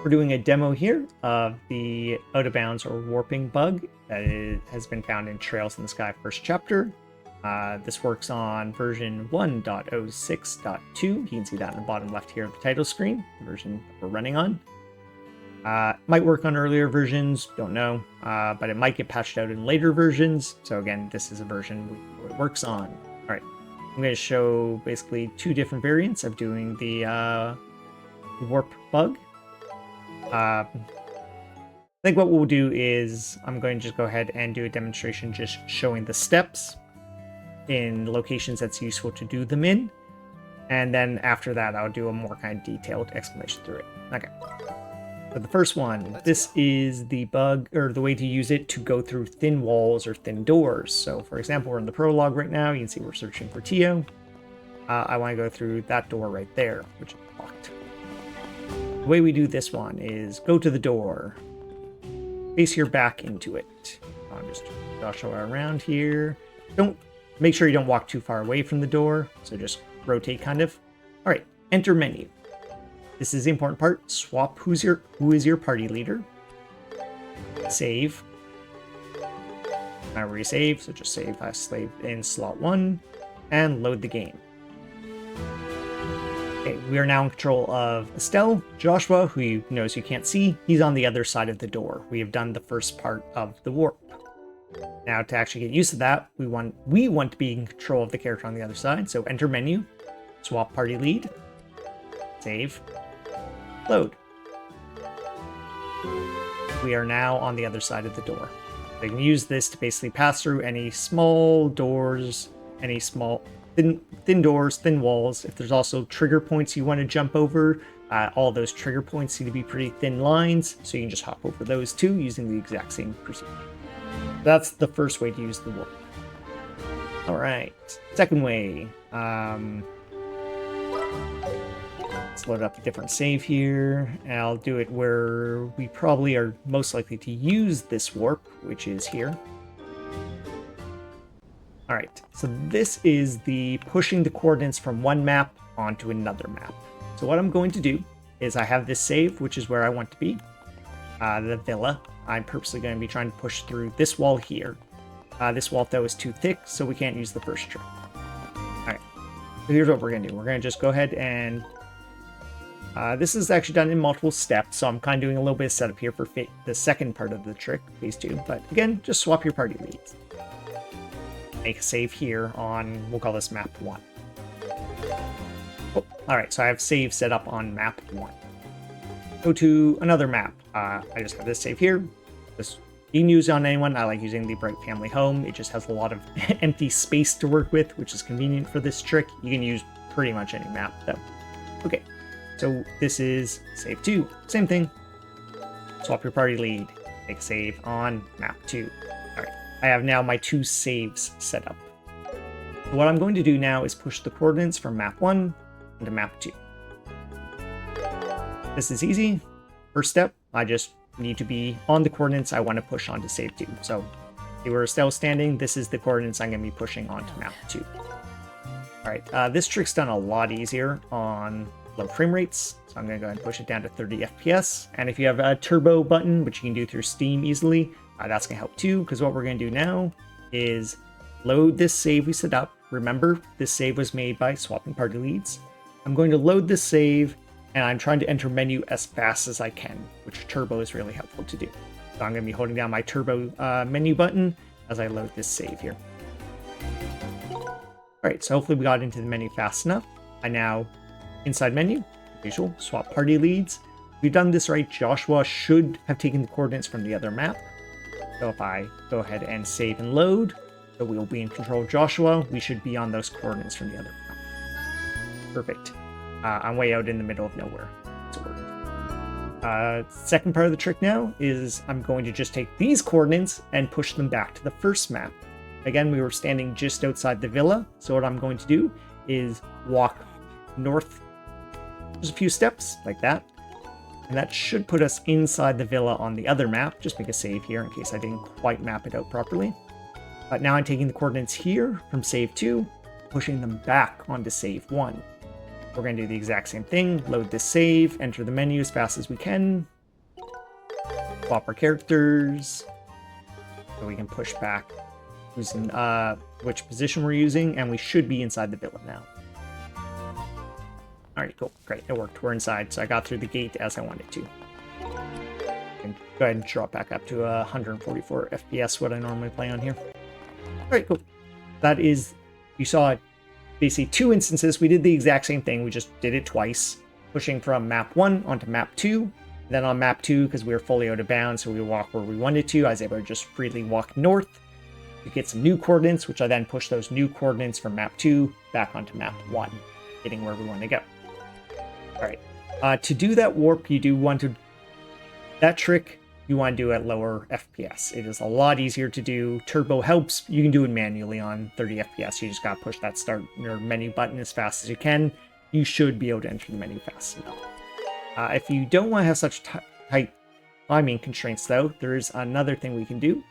We're doing a demo here of the out of bounds or warping bug that has been found in Trails in the Sky first chapter. This works on version 1.06.2. You can see that in the bottom left here of the title screen, the version we're running on. Might work on earlier versions, don't know, but it might get patched out in later versions. So again, this is a version it works on. All right, I'm going to show basically two different variants of doing the warp bug. I think what we'll do is I'm going to just go ahead and do a demonstration just showing the steps in locations that's useful to do them in. And then after that, I'll do a more kind of detailed explanation through it. Okay. So the first one, this is the bug or the way to use it to go through thin walls or thin doors. So for example, we're in the prologue right now. You can see we're searching for Tio. I want to go through that door right there, which is locked. The way we do this one is go to the door, face your back into it. I'll just Joshua around here. Make sure you don't walk too far away from the door, so just rotate kind of. All right, enter menu. This is the important part. Swap who is your party leader. Save. Now resave, so just save as slave in slot 1 and load the game. Okay, we are now in control of Estelle. Joshua, who you knows you can't see, he's on the other side of the door. We have done the first part of the warp. Now to actually get used to that, we want to be in control of the character on the other side. So enter menu, swap party lead, save, load. We are now on the other side of the door. We can use this to basically pass through any small doors, any small thin doors, thin walls. If there's also trigger points you want to jump over, all those trigger points seem to be pretty thin lines, so you can just hop over those too using the exact same procedure. That's the first way to use the warp. All right, second way. Let's load up a different save here, and I'll do it where we probably are most likely to use this warp, which is here. All right, so this is the pushing the coordinates from one map onto another map. So what I'm going to do is I have this save, which is where I want to be, the villa. I'm purposely going to be trying to push through this wall here. This wall, though, is too thick, so we can't use the first trick. All right, so here's what we're going to do. We're going to just go ahead and... this is actually done in multiple steps, so I'm kind of doing a little bit of setup here for the second part of the trick, phase 2. But again, just swap your party leads. Make a save here on, we'll call this map 1. Oh, alright, so I have save set up on map 1. Go to another map. I just have this save here. You can use it on anyone. I like using the Bright Family Home. It just has a lot of empty space to work with, which is convenient for this trick. You can use pretty much any map, though. Okay, so this is save 2. Same thing. Swap your party lead. Make a save on map 2. Alright. I have now my 2 saves set up. What I'm going to do now is push the coordinates from map 1 into map 2. This is easy. First step, I just need to be on the coordinates I want to push onto save 2. So, see where Estelle's standing, this is the coordinates I'm going to be pushing onto map 2. Alright, this trick's done a lot easier on low frame rates, so I'm going to go ahead and push it down to 30 FPS. And if you have a turbo button, which you can do through Steam easily, that's going to help too, because what we're going to do now is load this save we set up. Remember, this save was made by swapping party leads. I'm going to load this save, and I'm trying to enter menu as fast as I can, which turbo is really helpful to do. So I'm going to be holding down my turbo menu button as I load this save here. Alright, so hopefully we got into the menu fast enough. I now, inside menu, visual, swap party leads. If we've done this right, Joshua should have taken the coordinates from the other map. So if I go ahead and save and load, so we'll be in control of Joshua, we should be on those coordinates from the other map. Perfect. I'm way out in the middle of nowhere. So second part of the trick now is I'm going to just take these coordinates and push them back to the first map. Again, we were standing just outside the villa, so what I'm going to do is walk north just a few steps, like that. And that should put us inside the villa on the other map. Just make a save here in case I didn't quite map it out properly. But now I'm taking the coordinates here from save 2, pushing them back onto save 1. We're going to do the exact same thing. Load this save, enter the menu as fast as we can. Swap our characters. So we can push back who's in, which position we're using, and we should be inside the villa now. Alright, cool. Great, it worked. We're inside, so I got through the gate as I wanted to. And go ahead and drop back up to 144 FPS, what I normally play on here. Alright, cool. That is, you saw basically 2 instances. We did the exact same thing, we just did it twice. Pushing from map 1 onto map 2. Then on map 2, because we were fully out of bounds, so we walk where we wanted to, I was able to just freely walk north to get some new coordinates, which I then pushed those new coordinates from map 2 back onto map 1, getting where we want to go. Alright, to do that warp, you do want to, that trick, you want to do at lower FPS. It is a lot easier to do. Turbo helps, you can do it manually on 30 FPS, you just gotta push that start your menu button as fast as you can. You should be able to enter the menu fast enough. If you don't want to have such tight timing constraints, though, there is another thing we can do.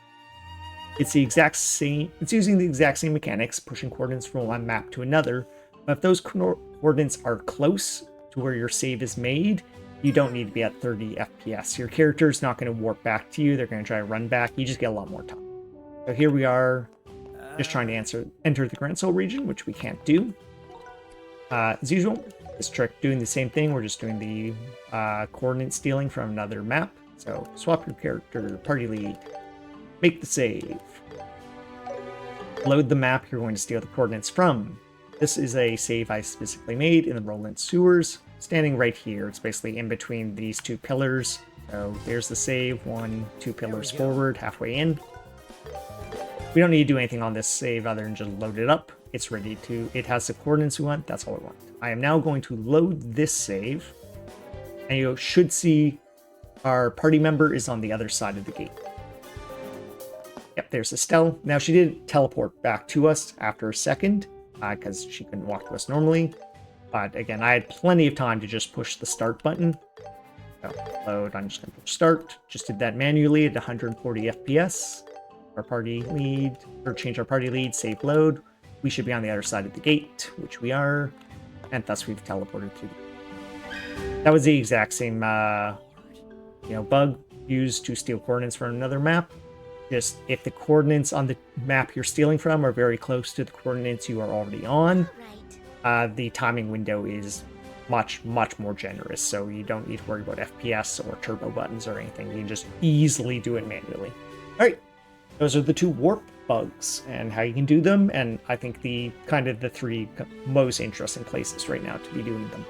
It's the exact same. It's using the exact same mechanics, pushing coordinates from one map to another. But if those coordinates are close to where your save is made, you don't need to be at 30 FPS. Your character is not going to warp back to you. They're going to try to run back. You just get a lot more time. So here we are, just trying to enter the Grand Soul region, which we can't do. As usual, this trick doing the same thing. We're just doing the coordinate stealing from another map. So swap your character, party lead, make the save, load the map you're going to steal the coordinates from. This is a save I specifically made in the Roland sewers, standing right here. It's basically in between these 2 pillars. So there's the save, 1, 2 pillars forward, halfway in. We don't need to do anything on this save other than just load it up. It's ready to, it has the coordinates we want, that's all we want. I am now going to load this save, and you should see our party member is on the other side of the gate. Yep, there's Estelle. Now she did teleport back to us after a second, because she couldn't walk to us normally. But again, I had plenty of time to just push the start button. So load, I'm just going to push start. Just did that manually at 140 FPS. Our party lead, or change our party lead, save load. We should be on the other side of the gate, which we are. And thus we've teleported to. That was the exact same, bug used to steal coordinates from another map. Just if the coordinates on the map you're stealing from are very close to the coordinates you are already on, the timing window is much, much more generous. So you don't need to worry about FPS or turbo buttons or anything. You can just easily do it manually. All right, those are the 2 warp bugs and how you can do them, and I think the 3 most interesting places right now to be doing them.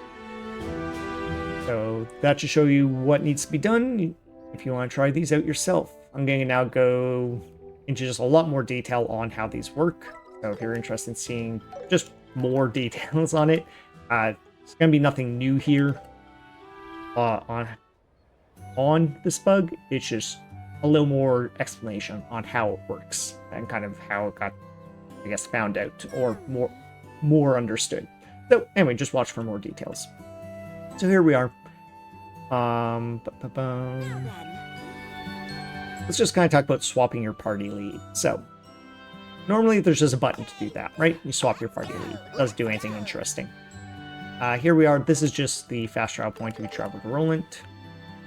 So that should show you what needs to be done if you want to try these out yourself. I'm going to now go into just a lot more detail on how these work. So if you're interested in seeing just more details on it, it's going to be nothing new here on this bug. It's just a little more explanation on how it works and kind of how it got, I guess, found out or more understood. So anyway, just watch for more details. So here we are. Let's just kind of talk about swapping your party lead. So normally there's just a button to do that, right? You swap your party lead. It doesn't do anything interesting. Here we are. This is just the fast travel point if we travel to Roland.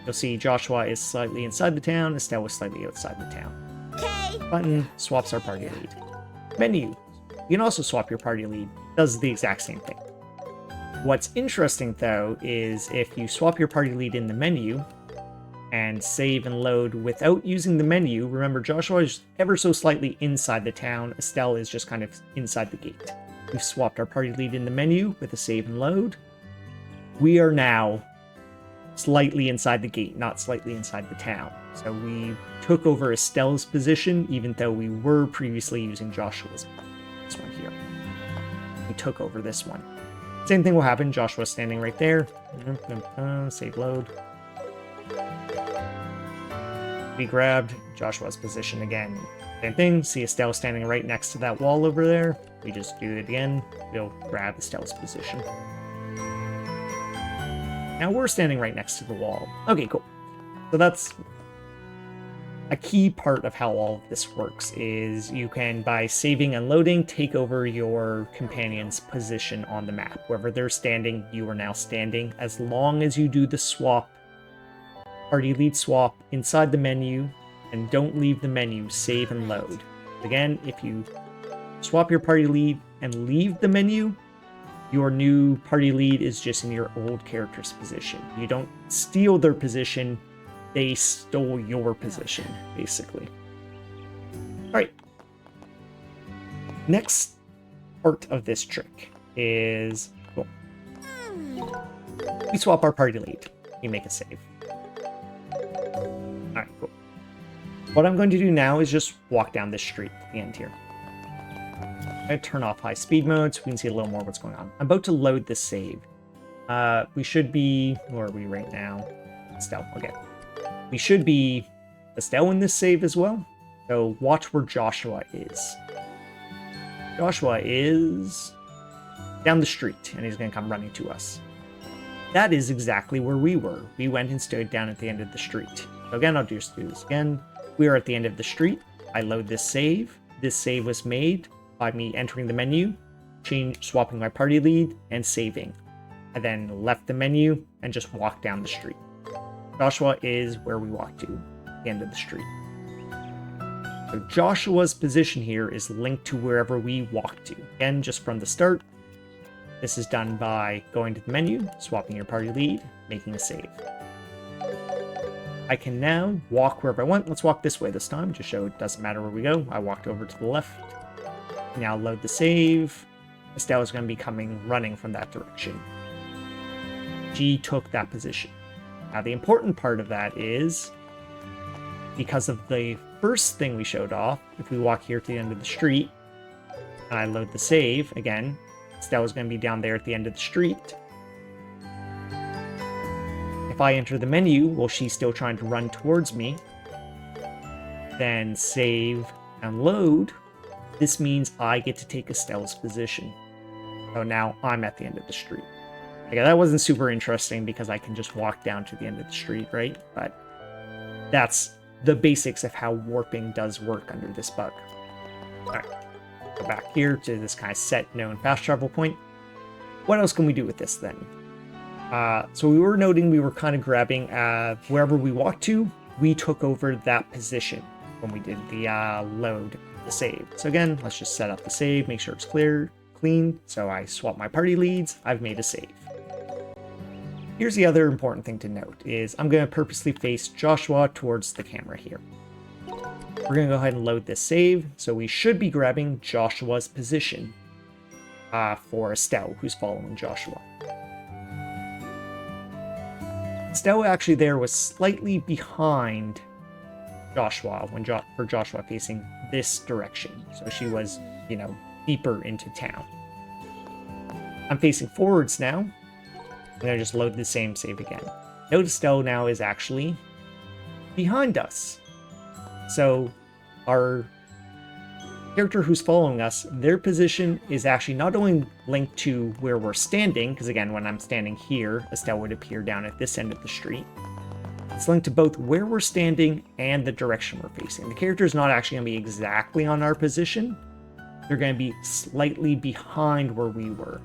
You'll see Joshua is slightly inside the town, Estelle was slightly outside the town. Okay. Button swaps our party lead. Menu. You can also swap your party lead. Does the exact same thing. What's interesting, though, is if you swap your party lead in the menu and save and load without using the menu, remember Joshua is ever so slightly inside the town, Estelle is just kind of inside the gate. We've swapped our party lead in the menu with a save and load. We are now slightly inside the gate, not slightly inside the town. So we took over Estelle's position, even though we were previously using Joshua's. This one here. We took over this one. Same thing will happen. Joshua's standing right there. Save load. We grabbed Joshua's position again. Same thing. See Estelle standing right next to that wall over there. We just do it again. We'll grab Estelle's position. Now we're standing right next to the wall. Okay, cool. So a key part of how all of this works is you can, by saving and loading, take over your companion's position on the map. Wherever they're standing, you are now standing, as long as you do the swap, party lead swap, inside the menu, and don't leave the menu, save and load. Again, if you swap your party lead and leave the menu, your new party lead is just in your old character's position. You don't steal their position, they stole your position, basically. Alright. Next part of this trick is, cool. We swap our party lead. We make a save. Alright, cool. What I'm going to do now is just walk down this street at the end here. I'm going to turn off high speed mode so we can see a little more what's going on. I'm about to load this save. We should be, where are we right now? Estelle, okay. We should be Estelle in this save as well. So watch where Joshua is. Joshua is down the street and he's going to come running to us. That is exactly where we were. We went and stood down at the end of the street. So again, I'll just do this again. We are at the end of the street. I load this save. This save was made by me entering the menu, swapping my party lead, and saving. I then left the menu and just walked down the street. Joshua is where we walked to, the end of the street. So Joshua's position here is linked to wherever we walked to. Again, just from the start, this is done by going to the menu, swapping your party lead, making a save. I can now walk wherever I want. Let's walk this way this time, just so it doesn't matter where we go. I walked over to the left. Now load the save. Estelle is going to be running from that direction. She took that position. Now the important part of that is, because of the first thing we showed off, if we walk here to the end of the street, and I load the save, again, Estelle is going to be down there at the end of the street. If I enter the menu while she's still trying to run towards me, then save and load, this means I get to take Estelle's position. So now I'm at the end of the street. Okay, that wasn't super interesting because I can just walk down to the end of the street, right? But that's the basics of how warping does work under this bug. Alright, go back here to this kind of set known fast travel point. What else can we do with this then? So we were noting we were kind of grabbing wherever we walked to, we took over that position when we did the load, the save. So again, let's just set up the save, make sure it's clean. So I swap my party leads, I've made a save. Here's the other important thing to note is I'm going to purposely face Joshua towards the camera here. We're going to go ahead and load this save. So we should be grabbing Joshua's position for Estelle, who's following Joshua. Estelle actually there was slightly behind Joshua for Joshua facing this direction. So she was, deeper into town. I'm facing forwards now. I'm going to just load the same save again. Notice Estelle now is actually behind us. So our character who's following us, their position is actually not only linked to where we're standing, because again, when I'm standing here, Estelle would appear down at this end of the street. It's linked to both where we're standing and the direction we're facing. The character is not actually going to be exactly on our position. They're going to be slightly behind where we were.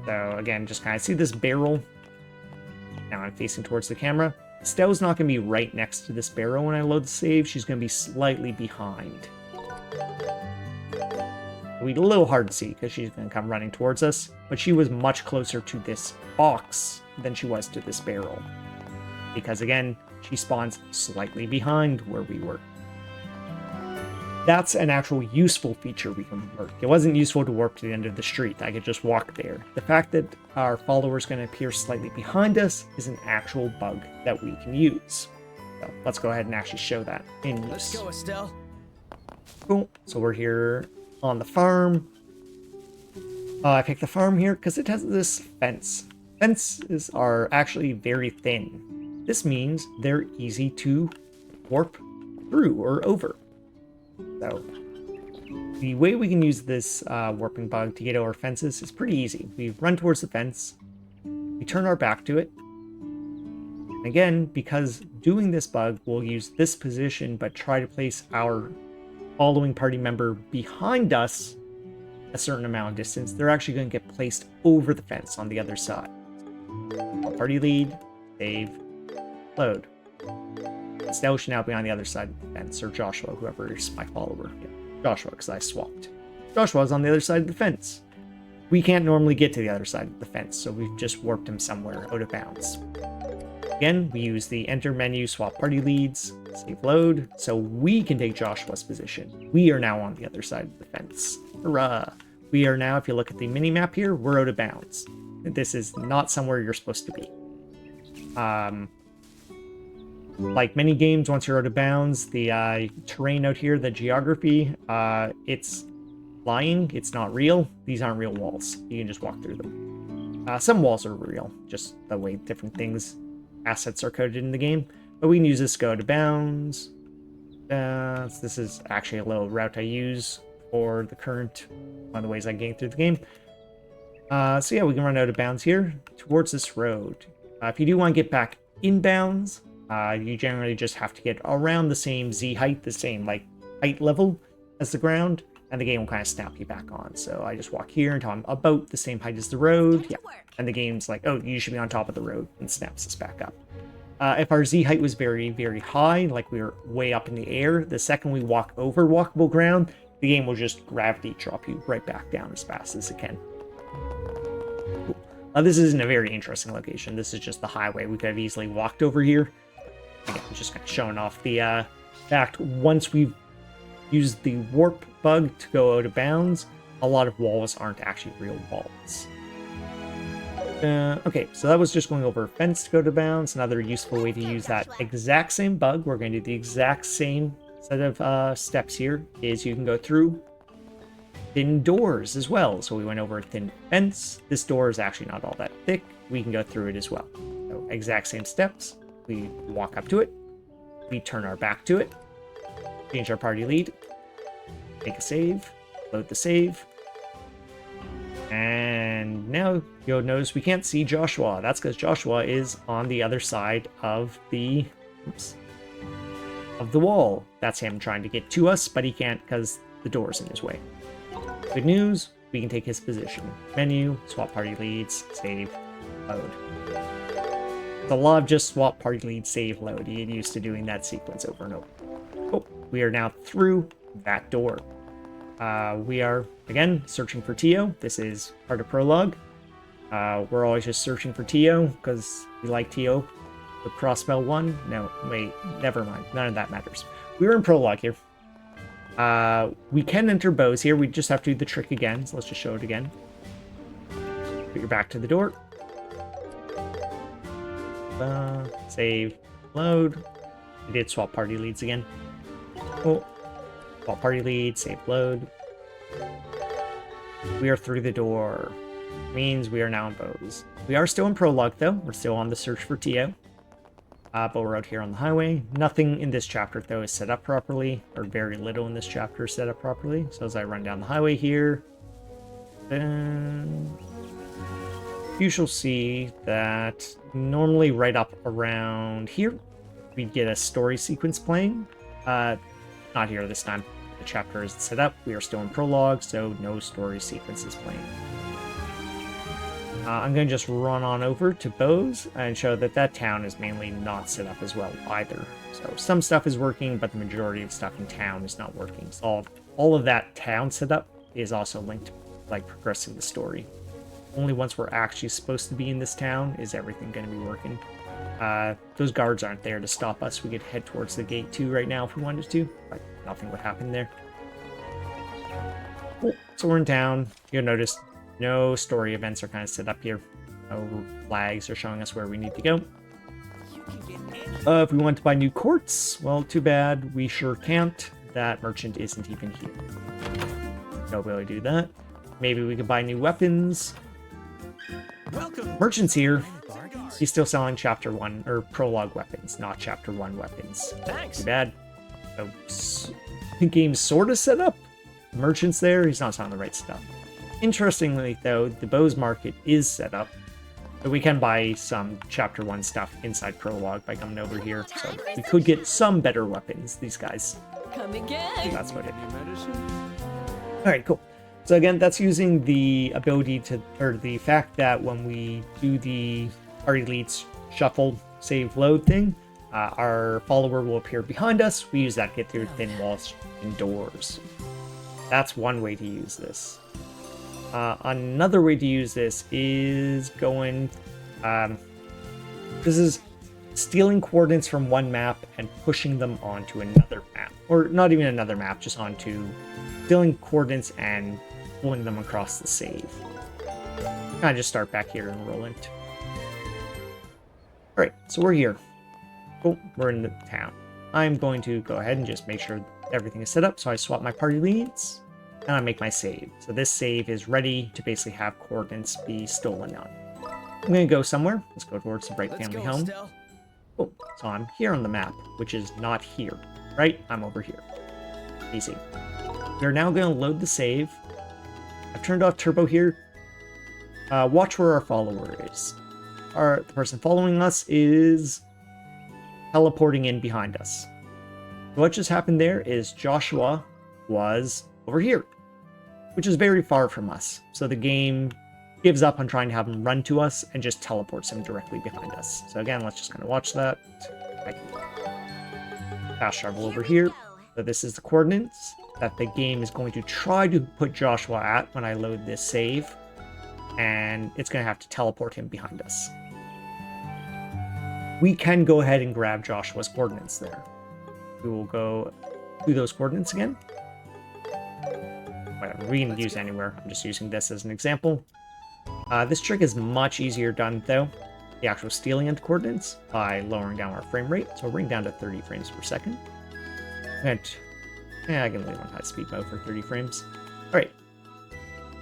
So again, just kind of see this barrel. Now I'm facing towards the camera. Estelle's not going to be right next to this barrel when I load the save. She's going to be slightly behind. It'll be a little hard to see because she's going to come running towards us, but she was much closer to this box than she was to this barrel. Because again, she spawns slightly behind where we were. That's an actual useful feature we can work. It wasn't useful to warp to the end of the street. I could just walk there. The fact that our follower is going to appear slightly behind us is an actual bug that we can use. So let's go ahead and actually show that in use. Let's go, Estelle. Cool. So we're here on the farm. I picked the farm here because it has this fence. Fences are actually very thin. This means they're easy to warp through or over. So the way we can use this warping bug to get over fences is pretty easy. We run towards the fence, we turn our back to it, Again, because doing this bug, we'll use this position, but try to place our following party member behind us a certain amount of distance. They're actually going to get placed over the fence on the other side. Party lead, save, load. Estelle should now be on the other side of the fence, or Joshua, whoever is my follower. Yeah, Joshua, because I swapped. Joshua's on the other side of the fence. We can't normally get to the other side of the fence, so we've just warped him somewhere out of bounds. Again, we use the enter menu, swap party leads, save load, so we can take Joshua's position. We are now on the other side of the fence. Hurrah! We are now, if you look at the mini-map here, we're out of bounds. This is not somewhere you're supposed to be. Like many games, once you're out of bounds, the terrain out here, the geography, it's lying, it's not real. These aren't real walls. You can just walk through them. Some walls are real, just the way different things, assets are coded in the game. But we can use this to go out of bounds. This is actually a little route I use for the current, one of the ways I'm getting through the game. So yeah, we can run out of bounds here towards this road. If you do want to get back in bounds, you generally just have to get around the same Z height, the same like height level as the ground, and the game will kind of snap you back on. So I just walk here until I'm about the same height as the road, yeah, and the game's like, oh, you should be on top of the road, and snaps us back up. If our Z height was very, very high, like we were way up in the air, the second we walk over walkable ground, the game will just gravity drop you right back down as fast as it can. Cool. This isn't a very interesting location. This is just the highway. We could have easily walked over here. Again, just kind of showing off the fact once we've used the warp bug to go out of bounds, a lot of walls aren't actually real walls. Okay, so that was just going over a fence to go to bounds. Another useful way to use that exact same bug, we're going to do the exact same set of steps here, is you can go through thin doors as well. So we went over a thin fence. This door is actually not all that thick. We can go through it as well. So exact same steps. We walk up to it. We turn our back to it. Change our party lead. Make a save. Load the save. And now you'll notice we can't see Joshua. That's because Joshua is on the other side of the wall. That's him trying to get to us, but he can't because the door's in his way. Good news, we can take his position. Menu, swap party leads, save, load. The law of just swap party leads, save, load. You get used to doing that sequence over and over. Oh, we are now through that door. We are, again, searching for Tio. This is part of Prologue. We're always just searching for Tio, because we like Tio. The Crossbell 1? No, wait, never mind. None of that matters. We're in Prologue here. We can enter bows here. We just have to do the trick again, so let's just show it again. Put your back to the door. Save, load. I did swap party leads again. Oh. Swap party lead, save, load. We are through the door. Means we are now in bows. We are still in Prologue, though. We're still on the search for Tio. But we're out here on the highway. Nothing in this chapter, though, is set up properly, or very little in this chapter is set up properly. So as I run down the highway here, you shall see that normally right up around here, we get a story sequence playing. Not here this time. The chapter isn't set up. We are still in Prologue, so no story sequences playing. I'm going to just run on over to Bose and show that that town is mainly not set up as well either. So some stuff is working, but the majority of stuff in town is not working. So all of that town setup is also linked to like progressing the story. Only once we're actually supposed to be in this town is everything going to be working. Those guards aren't there to stop us. We could head towards the gate 2 right now if we wanted to, but nothing would happen there. Cool. So we're in town. You'll notice no story events are kind of set up here. No flags are showing us where we need to go. If we want to buy new quartz, well, too bad. We sure can't. That merchant isn't even here. No ability to do that. Maybe we could buy new weapons. Merchant's here. He's still selling Chapter 1, or Prologue weapons, not Chapter 1 weapons. Thanks. Too bad. So, the game's sort of set up. Merchant's there, he's not selling the right stuff. Interestingly, though, the bows market is set up. But we can buy some Chapter 1 stuff inside Prologue by coming over here. So we could get some better weapons, these guys. Come again. That's what it is. Alright, cool. So again, that's using the ability to, or the fact that when we do the Party Leads shuffle, save, load thing, our follower will appear behind us. We use that to get through thin walls and doors. That's one way to use this. Another way to use this is going... this is stealing coordinates from one map and pushing them onto another map. Or not even another map, just onto stealing coordinates and pulling them across the save. Kind of just start back here and roll it. Alright, so we're here. Cool, we're in the town. I'm going to go ahead and just make sure everything is set up. So I swap my party leads, and I make my save. So this save is ready to basically have coordinates be stolen on. I'm going to go somewhere. Let's go towards the Bright Family home. Cool, so I'm here on the map, which is not here, right? I'm over here. Easy. We're now going to load the save. I've turned off turbo here. Watch where our follower is. The person following us is teleporting in behind us. What just happened there is Joshua was over here, which is very far from us. So the game gives up on trying to have him run to us and just teleports him directly behind us. So again, let's just kind of watch that. I can fast travel over here. So this is the coordinates that the game is going to try to put Joshua at when I load this save. And it's going to have to teleport him behind us. We can go ahead and grab Joshua's coordinates there. We will go do those coordinates again. Whatever, we can use anywhere. I'm just using this as an example. This trick is much easier done, though, the actual stealing into coordinates, by lowering down our frame rate. So we'll bring down to 30 frames per second. And yeah, I can leave on high speed mode for 30 frames. All right.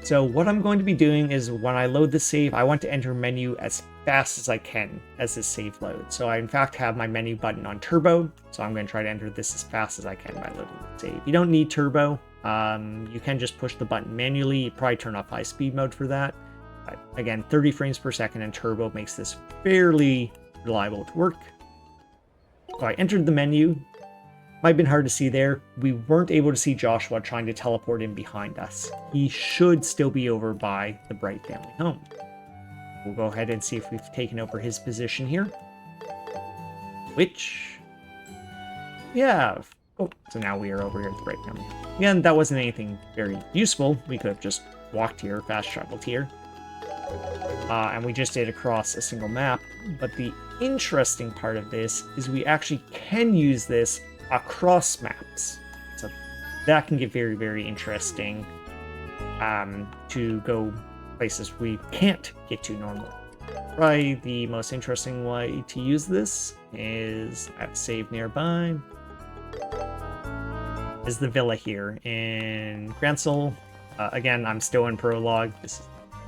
So what I'm going to be doing is when I load the save, I want to enter menu as fast as I can as this save loads. So I in fact have my menu button on turbo. So I'm going to try to enter this as fast as I can by loading the save. You don't need turbo. You can just push the button manually. You probably turn off high speed mode for that. But again, 30 frames per second and turbo makes this fairly reliable to work. So I entered the menu. Might have been hard to see there. We weren't able to see Joshua trying to teleport in behind us. He should still be over by the Bright Family home. We'll go ahead and see if we've taken over his position here. Which... yeah. Oh, so now we are over here at the Bright Family. Again, that wasn't anything very useful. We could have just walked here, fast traveled here. And we just did across a single map. But the interesting part of this is we actually can use this across maps. So that can get very, very interesting to go places we can't get to normally. Probably the most interesting way to use this is I have a save nearby. Is the villa here in Gransel. Again, I'm still in prologue.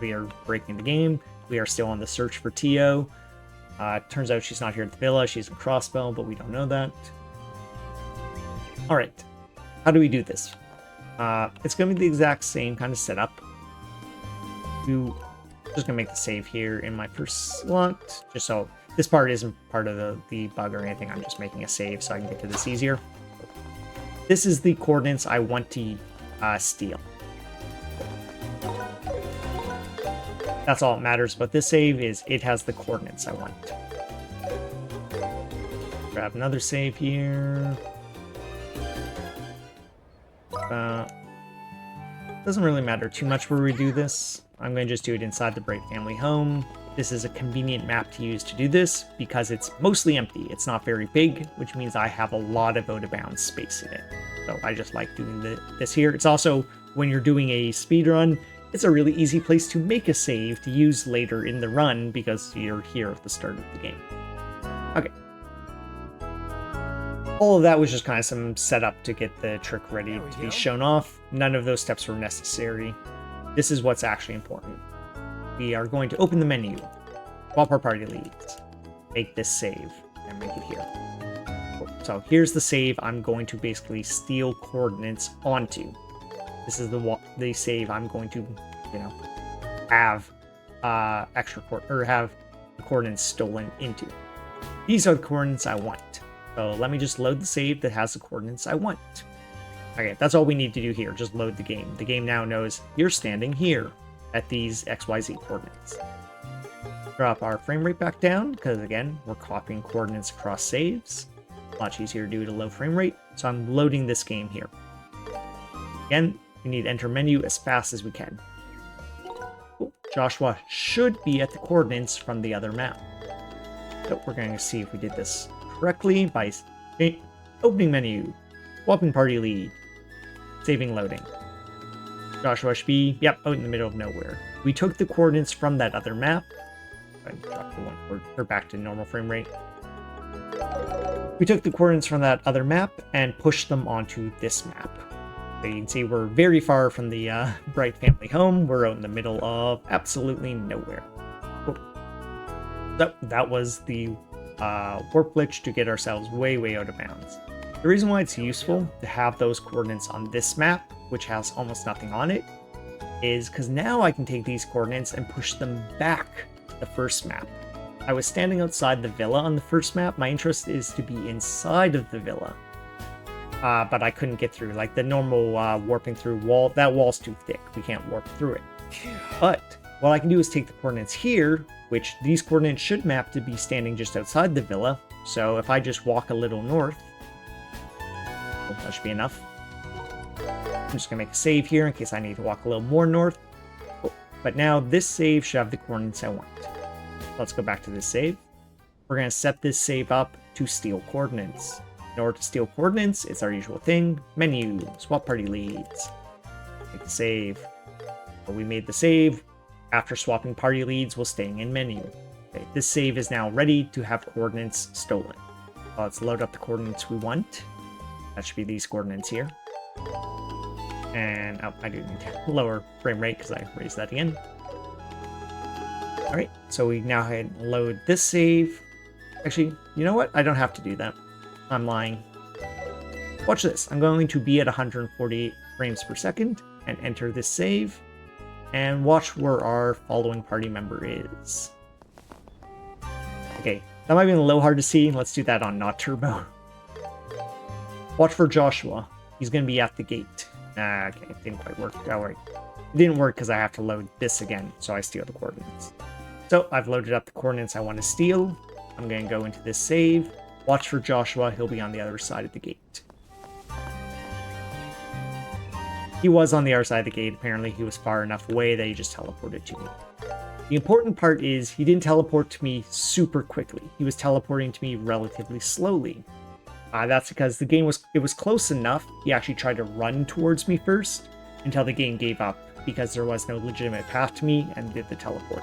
We are breaking the game. We are still on the search for Tio. Turns out she's not here at the villa. She's in Crossbell, but we don't know that. All right, how do we do this? It's going to be the exact same kind of setup. I'm just going to make the save here in my first slot, just so this part isn't part of the bug or anything. I'm just making a save so I can get to this easier. This is the coordinates I want to steal. That's all that matters about this save is it has the coordinates I want. Grab another save here. Doesn't really matter too much where we do this. I'm going to just do it inside the Bright Family home. This is a convenient map to use to do this because it's mostly empty. It's not very big, which means I have a lot of out-of-bounds space in it. So I just like doing this here. It's also, when you're doing a speedrun, it's a really easy place to make a save to use later in the run because you're here at the start of the game. Okay. All of that was just kind of some setup to get the trick ready to be shown off. None of those steps were necessary. This is what's actually important. We are going to open the menu, swap our party leads, make this save, and make it here. Cool. So here's the save I'm going to basically steal coordinates onto. This is the save I'm going to, have extra or have the coordinates stolen into. These are the coordinates I want. So let me just load the save that has the coordinates I want. Okay, that's all we need to do here. Just load the game. The game now knows you're standing here at these XYZ coordinates. Drop our frame rate back down, because again, we're copying coordinates across saves. Much easier to do at a low frame rate. So I'm loading this game here. Again, we need to enter menu as fast as we can. Cool. Joshua should be at the coordinates from the other map. So we're going to see if we did this correctly by opening menu, swapping party lead, saving loading. Joshua should be, yep, out in the middle of nowhere. We took the coordinates from that other map. Drop the one, we're back to normal frame rate. We took the coordinates from that other map and pushed them onto this map. So you can see we're very far from the Bright family home. We're out in the middle of absolutely nowhere. So that was the warp glitch to get ourselves way out of bounds. The reason why it's useful to have those coordinates on this map, which has almost nothing on it, is because now I can take these coordinates and push them back to the first map. I was standing outside the villa on the first map. My interest is to be inside of the villa. But I couldn't get through. Like the normal warping through wall, that wall's too thick. We can't warp through it. But what I can do is take the coordinates here, which these coordinates should map to be standing just outside the villa. So if I just walk a little north, that should be enough. I'm just going to make a save here in case I need to walk a little more north. But now this save should have the coordinates I want. Let's go back to this save. We're going to set this save up to steal coordinates. In order to steal coordinates, it's our usual thing. Menu, swap party leads. Make the save. But we made the save after swapping party leads while staying in menu. Okay, this save is now ready to have coordinates stolen. Let's load up the coordinates we want. That should be these coordinates here. And I do need to lower frame rate because I raised that again. Alright, so we now had load this save. Actually, you know what? I don't have to do that. I'm lying. Watch this. I'm going to be at 148 frames per second and enter this save. And watch where our following party member is. Okay, that might be a little hard to see. Let's do that on not turbo. Watch for Joshua. He's going to be at the gate. Okay, it didn't quite work. Oh, wait. It didn't work because I have to load this again, so I steal the coordinates. So I've loaded up the coordinates I want to steal. I'm going to go into this save. Watch for Joshua. He'll be on the other side of the gate. He was on the other side of the gate. Apparently, he was far enough away that he just teleported to me. The important part is he didn't teleport to me super quickly. He was teleporting to me relatively slowly. That's because the game was close enough. He actually tried to run towards me first until the game gave up because there was no legitimate path to me and did the teleport.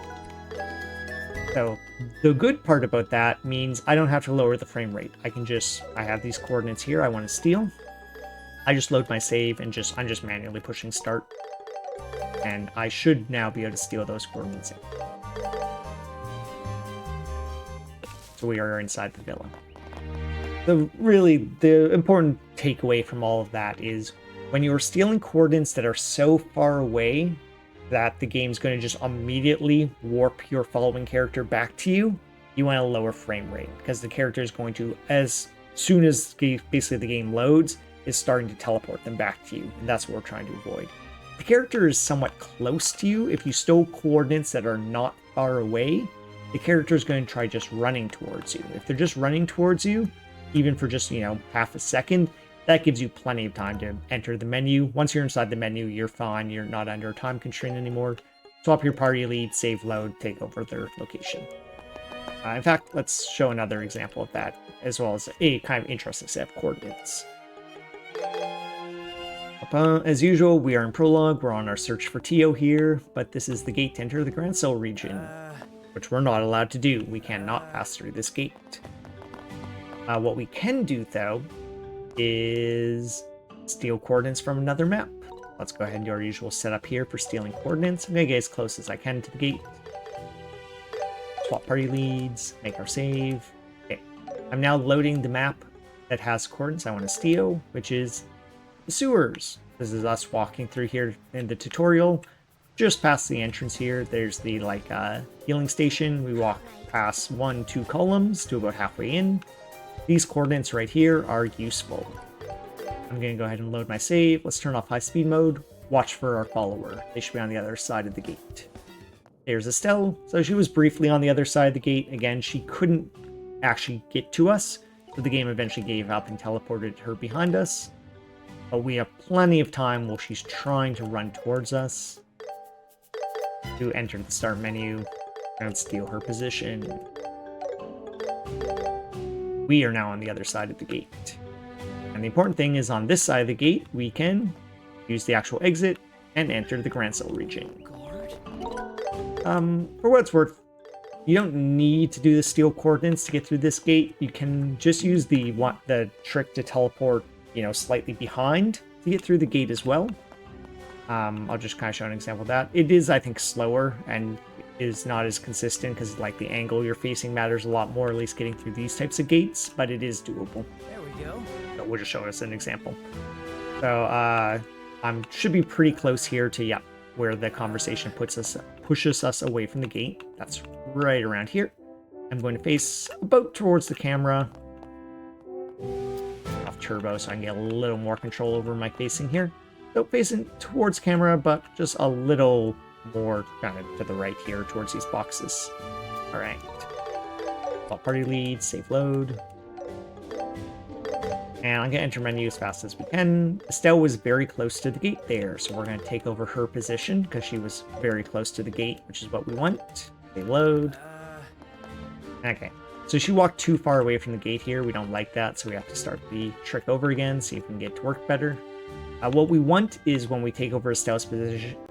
So the good part about that means I don't have to lower the frame rate. I have these coordinates here I want to steal. I just load my save and I'm just manually pushing start. And I should now be able to steal those coordinates in. So we are inside the villa. The important takeaway from all of that is when you're stealing coordinates that are so far away that the game's going to just immediately warp your following character back to you, you want a lower frame rate because the character is going to, as soon as basically the game loads, is starting to teleport them back to you, and that's what we're trying to avoid. If the character is somewhat close to you, if you stole coordinates that are not far away, the character is going to try just running towards you. If they're just running towards you, even for just, half a second, that gives you plenty of time to enter the menu. Once you're inside the menu, you're fine. You're not under a time constraint anymore. Swap your party lead, save load, take over their location. In fact, let's show another example of that, as well as a kind of interesting set of coordinates. As usual, we are in prologue. We're on our search for Tio here, but this is the gate to enter the Grand Cell region, which we're not allowed to do. We cannot pass through this gate. What we can do, though, is steal coordinates from another map. Let's go ahead and do our usual setup here for stealing coordinates. I'm going to get as close as I can to the gate. Swap party leads, make our save. Okay, I'm now loading the map that has coordinates I want to steal, which is the sewers. This is us walking through here in the tutorial. just past the entrance here, there's the healing station. We walk past 2 columns to about halfway in. These coordinates right here are useful. I'm going to go ahead and load my save. Let's turn off high speed mode. Watch for our follower. They should be on the other side of the gate. There's Estelle. So she was briefly on the other side of the gate. Again, she couldn't actually get to us, so the game eventually gave up and teleported her behind us. But we have plenty of time while she's trying to run towards us to enter the start menu and steal her position. We are now on the other side of the gate. And the important thing is on this side of the gate, we can use the actual exit and enter the Grand Cell region. For what it's worth, you don't need to do the steel coordinates to get through this gate. You can just use the trick to teleport, slightly behind to get through the gate as well. I'll just kind of show an example of that. It is, I think, slower and is not as consistent because the angle you're facing matters a lot more, at least getting through these types of gates, but it is doable. There we go. So we'll just show us an example. So I should be pretty close here to, where the conversation pushes us away from the gate. That's right around here. I'm going to face about towards the camera. Off turbo so I can get a little more control over my facing here. So facing towards camera, but just a little more kind of to the right here towards these boxes. All right. Party lead, save load. And I'm going to enter menu as fast as we can. Estelle was very close to the gate there, so we're going to take over her position because she was very close to the gate, which is what we want. Save load. Okay, so she walked too far away from the gate here. We don't like that, so we have to start the trick over again, see if we can get it to work better. What we want is when we take over Estelle's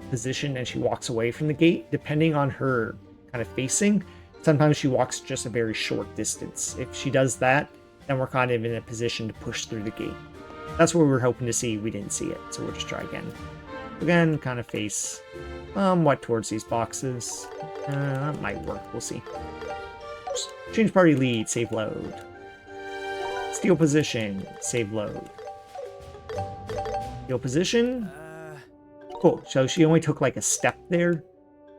position and she walks away from the gate, depending on her kind of facing, sometimes she walks just a very short distance. If she does that, then we're kind of in a position to push through the gate. That's what we were hoping to see. We didn't see it, so we'll just try again. Again, kind of face towards these boxes. That might work. We'll see. Just change party lead, save load. Steal position, save load. Steal position. Cool. So she only took a step there.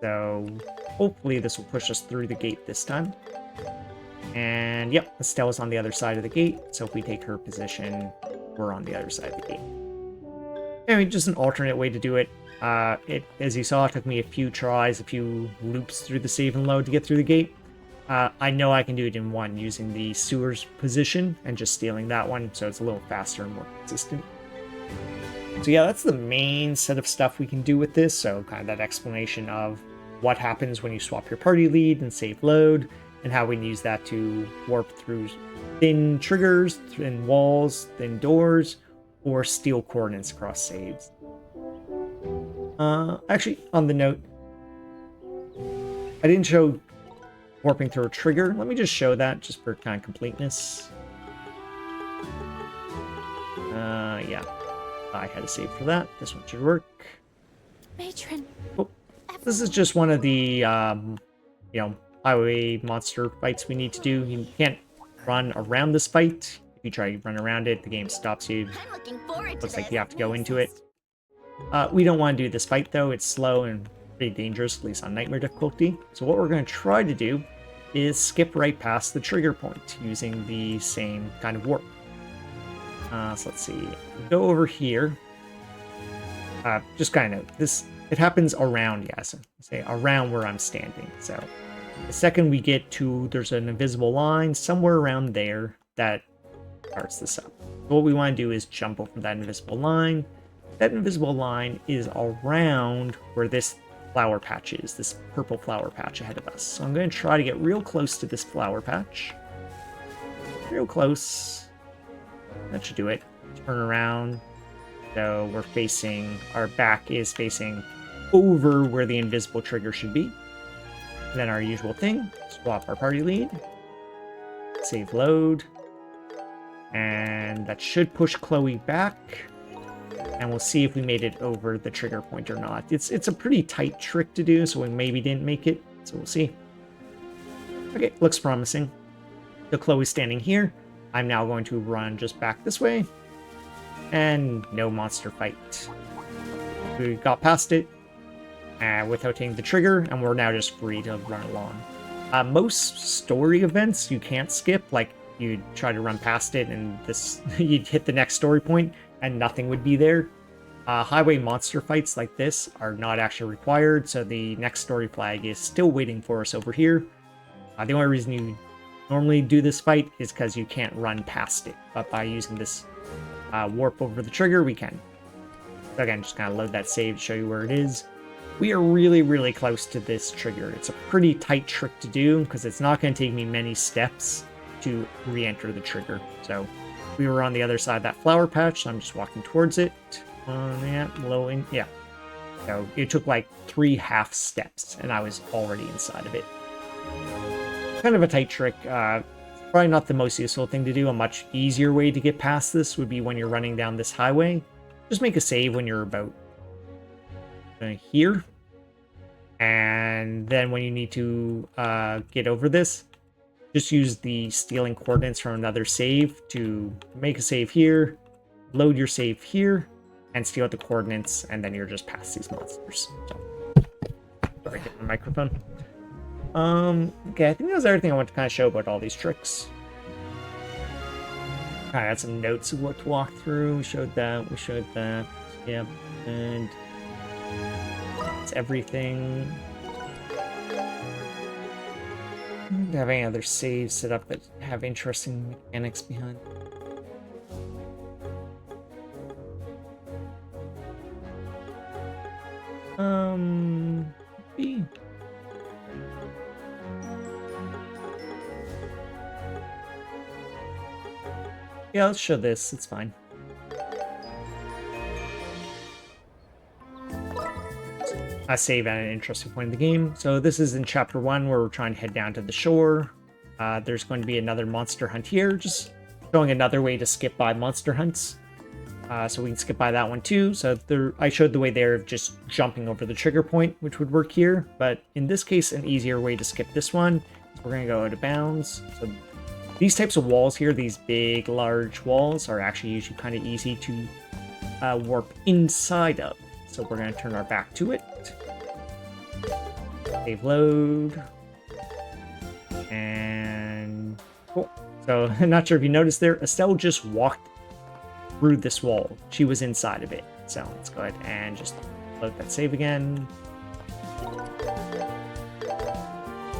So hopefully this will push us through the gate this time. And yep, Estelle's on the other side of the gate, so if we take her position, we're on the other side of the gate. Anyway, just an alternate way to do it. As you saw, it took me a few tries, a few loops through the save and load to get through the gate. I know I can do it in one using the sewers position and just stealing that one, so it's a little faster and more consistent. So yeah, that's the main set of stuff we can do with this, so kind of that explanation of what happens when you swap your party lead and save load, and how we can use that to warp through thin triggers, thin walls, thin doors, or steal coordinates across saves. Actually, on the note, I didn't show warping through a trigger. Let me just show that just for kind of completeness. Yeah, I had a save for that. This one should work. Matron. Oh, this is just one of the, highway monster fights we need to do. You can't run around this fight. If you try to run around it, the game stops you. I'm looking forward to Looks like this. you have to go into it. We don't want to do this fight though. It's slow and pretty dangerous, at least on nightmare difficulty. So what we're going to try to do is skip right past the trigger point using the same kind of warp. So let's see. Go over here. Just kind of this. It happens around, yes. Say around where I'm standing. So the second we get to, there's an invisible line somewhere around there that starts this up. So what we want to do is jump over that invisible line. That invisible line is around where this flower patch is, this purple flower patch ahead of us. So I'm going to try to get real close to this flower patch. Real close. That should do it. Turn around. So we're facing, our back is facing over where the invisible trigger should be. And then our usual thing, swap our party lead, save load, and that should push Chloe back, and we'll see if we made it over the trigger point or not. It's a pretty tight trick to do, so we maybe didn't make it, so we'll see. Okay, looks promising. So Chloe's standing here. I'm now going to run just back this way, and no monster fight. We got past it. without hitting the trigger, and we're now just free to run along. Most story events you can't skip, like you'd try to run past it and this you'd hit the next story point and nothing would be there. Highway monster fights like this are not actually required, so the next story flag is still waiting for us over here. The only reason you normally do this fight is because you can't run past it, but by using this warp over the trigger, we can. So again, just kind of load that save to show you where it is. We are really, really close to this trigger. It's a pretty tight trick to do because it's not going to take me many steps to re-enter the trigger. So we were on the other side of that flower patch, so I'm just walking towards it. Yeah, blowing. Yeah. So it took like 3 half steps, and I was already inside of it. Kind of a tight trick. Probably not the most useful thing to do. A much easier way to get past this would be when you're running down this highway. Just make a save when you're about here. And then when you need to get over this, just use the stealing coordinates from another save to make a save here, load your save here, and steal the coordinates, and then you're just past these monsters. So, sorry, hit my microphone. Okay, I think that was everything I want to kind of show about all these tricks. I had some notes of what to walk through. We showed that. Yep, and that's everything. Do you have any other saves set up that have interesting mechanics behind? Maybe. Yeah, let's show this. It's fine. I save at an interesting point in the game. So this is in chapter 1 where we're trying to head down to the shore. There's going to be another monster hunt here, just showing another way to skip by monster hunts. So we can skip by that one too. So I showed the way there of just jumping over the trigger point, which would work here. But in this case, an easier way to skip this one. So we're going to go out of bounds. So these types of walls here, these big, large walls, are actually usually kind of easy to warp inside of. So we're going to turn our back to it. Save load. And cool. So I'm not sure if you noticed there, Estelle just walked through this wall. She was inside of it. So let's go ahead and just load that save again.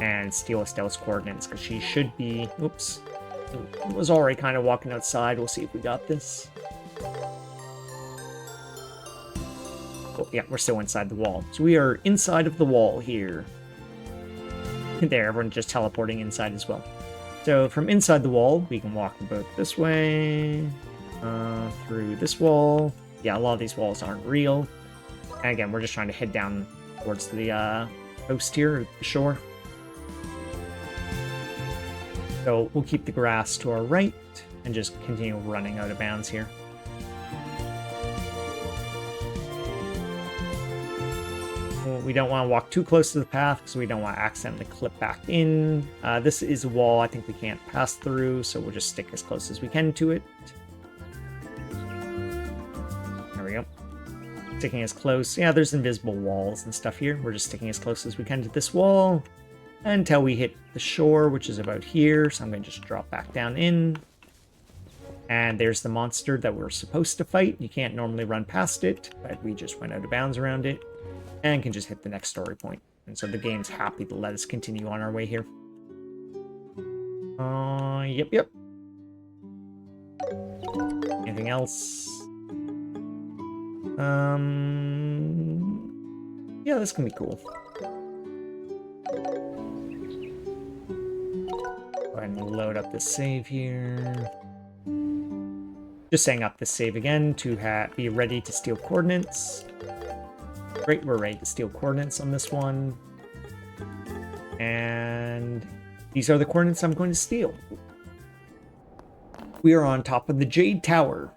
And steal Estelle's coordinates because she should be... Oops. Was already kind of walking outside. We'll see if we got this. Oh, yeah, we're still inside the wall. So we are inside of the wall here. There, everyone's just teleporting inside as well. So from inside the wall, we can walk about this way, through this wall. Yeah, a lot of these walls aren't real. And again, we're just trying to head down towards the coast here, the shore. So we'll keep the grass to our right and just continue running out of bounds here. We don't want to walk too close to the path because we don't want to accidentally clip back in. This is a wall I think we can't pass through, so we'll just stick as close as we can to it. There we go. Sticking as close. Yeah, there's invisible walls and stuff here. We're just sticking as close as we can to this wall until we hit the shore, which is about here. So I'm going to just drop back down in. And there's the monster that we're supposed to fight. You can't normally run past it, but we just went out of bounds around it. And can just hit the next story point. And so the game's happy to let us continue on our way here. Yep. Anything else? Yeah, this can be cool. Go ahead and load up this save here. Just setting up this save again to be ready to steal coordinates. Great, we're ready to steal coordinates on this one. And these are the coordinates I'm going to steal. We are on top of the Jade Tower.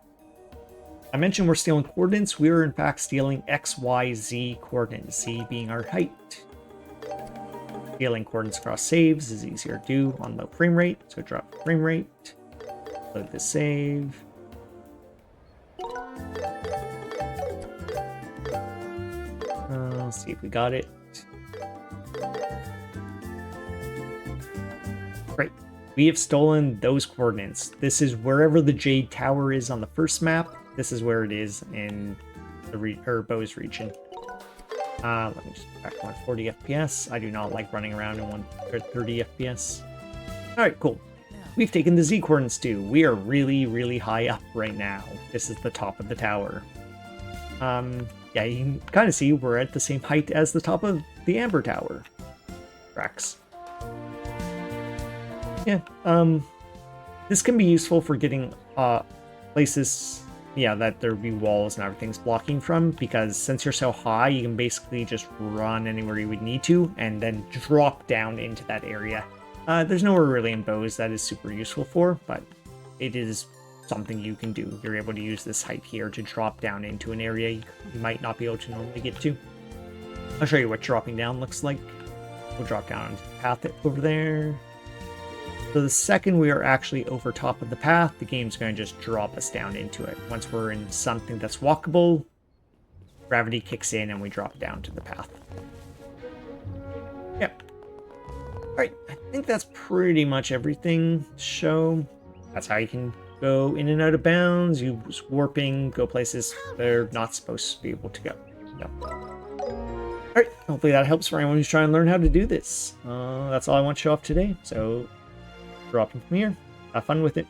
I mentioned we're stealing coordinates. We are in fact stealing X, Y, Z coordinates, Z being our height. Stealing coordinates across saves is easier to do on low frame rate, so drop frame rate. Load the save. Let's see if we got it. Great. We have stolen those coordinates. This is wherever the Jade Tower is on the first map. This is where it is in the Bose region. Let me just back to 140 FPS. I do not like running around in 130 FPS. Alright, cool. We've taken the Z coordinates too. We are really, really high up right now. This is the top of the tower. Yeah, you can kind of see we're at the same height as the top of the Amber Tower. Tracks. Yeah, this can be useful for getting places, yeah, that there be walls and everything's blocking from, because since you're so high, you can basically just run anywhere you would need to and then drop down into that area. There's nowhere really in Bose that is super useful for, but it is something you can do. You're able to use this height here to drop down into an area you might not be able to normally get to. I'll show you what dropping down looks like. We'll drop down into the path over there. So the second we are actually over top of the path, the game's going to just drop us down into it. Once we're in something that's walkable, gravity kicks in and we drop down to the path. Yep. Alright, I think that's pretty much everything to show. That's how you can go in and out of bounds, use warping, go places they're not supposed to be able to go. No. Alright, hopefully that helps for anyone who's trying to learn how to do this. That's all I want to show off today, so dropping from here. Have fun with it.